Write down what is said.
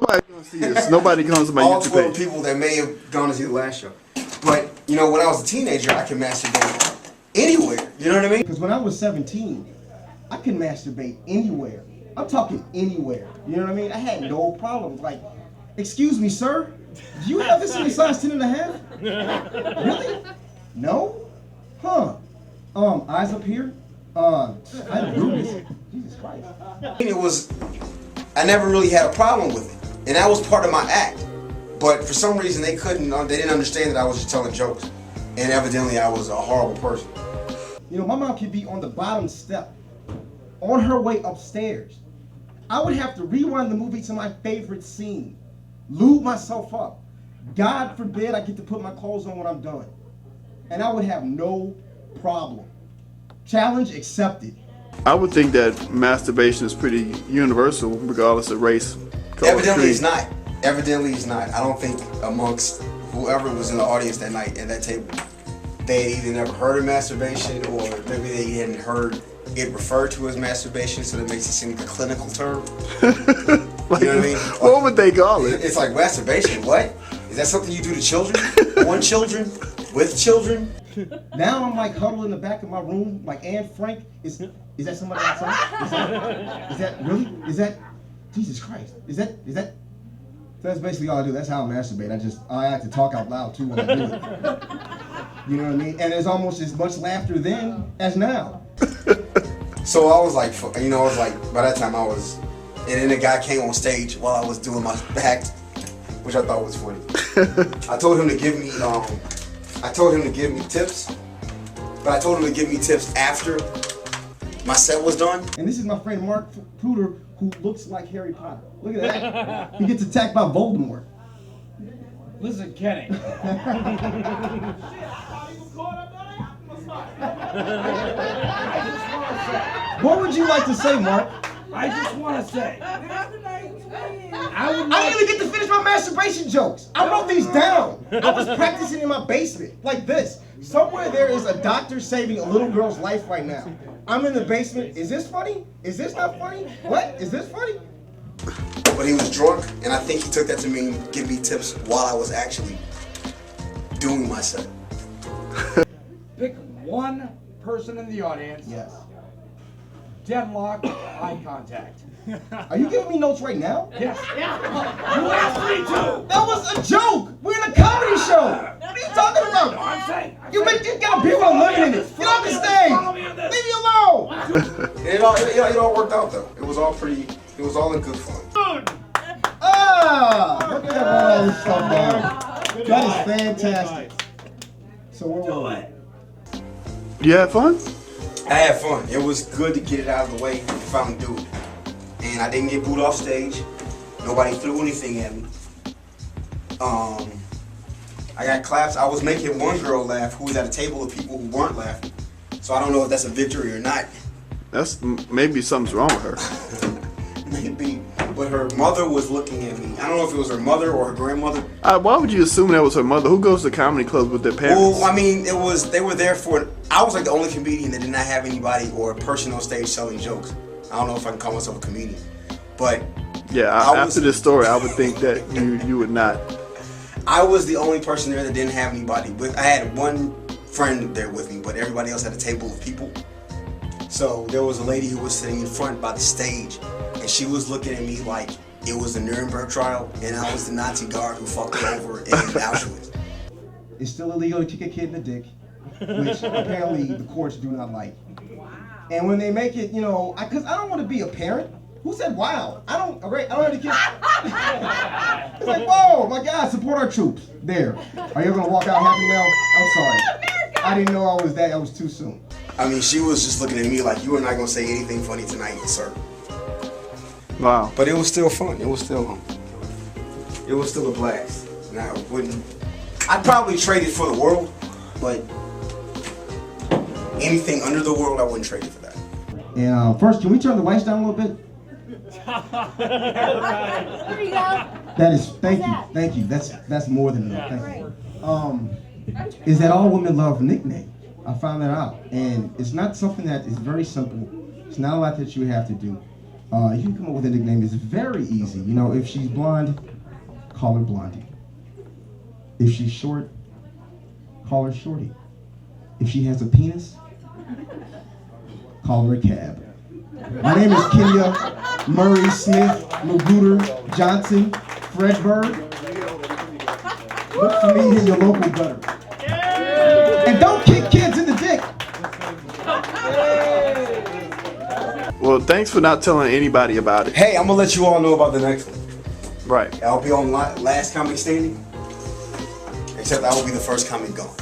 Nobody's gonna see this. Nobody comes to my all YouTube 12 page. people that may have gone to see the last show. But, you know, when I was a teenager, I could masturbate anywhere. You know what I mean? Because when I was 17, I could masturbate anywhere. I'm talking anywhere. You know what I mean? I had no problem. Like, excuse me, sir, do you have this in a size 10 and a half? Really? No? Huh. Eyes up here? I do this. Jesus Christ. I never really had a problem with it. And that was part of my act. But for some reason they didn't understand that I was just telling jokes. And evidently I was a horrible person. You know, my mom could be on the bottom step, on her way upstairs. I would have to rewind the movie to my favorite scene, lube myself up. God forbid I get to put my clothes on when I'm done. And I would have no problem. Challenge accepted. I would think that masturbation is pretty universal, regardless of race. Color, Evidently creed. it's not. Evidently it's not. I don't think amongst whoever was in the audience that night at that table, they had either never heard of masturbation or maybe they hadn't heard it referred to as masturbation, so that makes it seem like a clinical term. Like, you know what I mean? What would they call it? It's like masturbation. What? Is that something you do to children? On children? With children? Now I'm like huddled in the back of my room, like Anne Frank. Is that somebody outside? Is that really? Is that Jesus Christ? Is that? That's basically all I do. That's how I masturbate. I have to talk out loud too when I do it. You know what I mean? And there's almost as much laughter then as now. So I was like, you know, I was like, by that time and then the guy came on stage while I was doing my act, which I thought was funny. I told him to give me tips, but I told him to give me tips after my set was done. And this is my friend Mark Pruder, who looks like Harry Potter. Look at that. He gets attacked by Voldemort. Listen, Kenny. What would you like to say, Mark? I just want to say, I didn't even get to finish my masturbation jokes. I wrote these down. I was practicing in my basement, like this. Somewhere there is a doctor saving a little girl's life right now. I'm in the basement. Is this funny? Is this not funny? What? Is this funny? But he was drunk, and I think he took that to mean give me tips while I was actually doing my set. pick one person in the audience. Yes. Deadlock, eye contact. Are you giving me notes right now? Yes. Yeah. You asked me to. That was a joke. We're in a comedy show. What are you talking about? I'm saying. You got people living in it. Get off the stage. Leave me alone. It all worked out though. It was all in good fun. Look at all this stuff down. That is fantastic. So where were we? You had fun? I had fun. It was good to get it out of the way and finally do it. And I didn't get booed off stage. Nobody threw anything at me. I got claps. I was making one girl laugh who was at a table of people who weren't laughing. So I don't know if that's a victory or not. That's maybe something's wrong with her. Maybe. But her mother was looking at me. I don't know if it was her mother or her grandmother. Why would you assume that was her mother? Who goes to comedy clubs with their parents? Well, I mean, they were there for, I was like the only comedian that did not have anybody or a person on stage selling jokes. I don't know if I can call myself a comedian. But yeah, after this story, I would think that you would not. I was the only person there that didn't have anybody. I had one friend there with me, but everybody else had a table of people. So there was a lady who was sitting in front by the stage, and she was looking at me like it was a Nuremberg trial, and I was the Nazi guard who fucked her over in Auschwitz. It's still illegal to kick a kid in the dick, which apparently the courts do not like. And when they make it, you know, because I don't want to be a parent. Who said wow? I don't have any kids. It's like, whoa, my God, support our troops. There. Are you gonna walk out happy now? I'm sorry. I didn't know I was too soon. I mean, she was just looking at me like, you are not gonna say anything funny tonight, sir. Wow. But it was still fun. It was still a blast. Now, I'd probably trade it for the world, but anything under the world, I wouldn't trade it for that. And first, can we turn the lights down a little bit? There you go. That is, thank you. That's more than enough. Thank you. Is that all women love nickname? I found that out, and it's not something that is very simple. It's not a lot that you have to do. You can come up with a nickname. It's very easy. You know, if she's blonde, call her Blondie. If she's short, call her Shorty. If she has a penis, call her a cab. My name is Kenya Murray Smith Magruder Johnson Fredberg. Look for me in your local gutter. And don't kick kids in the dick. Well, thanks for not telling anybody about it. Hey, I'm gonna let you all know about the next one. Right. I'll be on last comic standing, except I will be the first comic gone.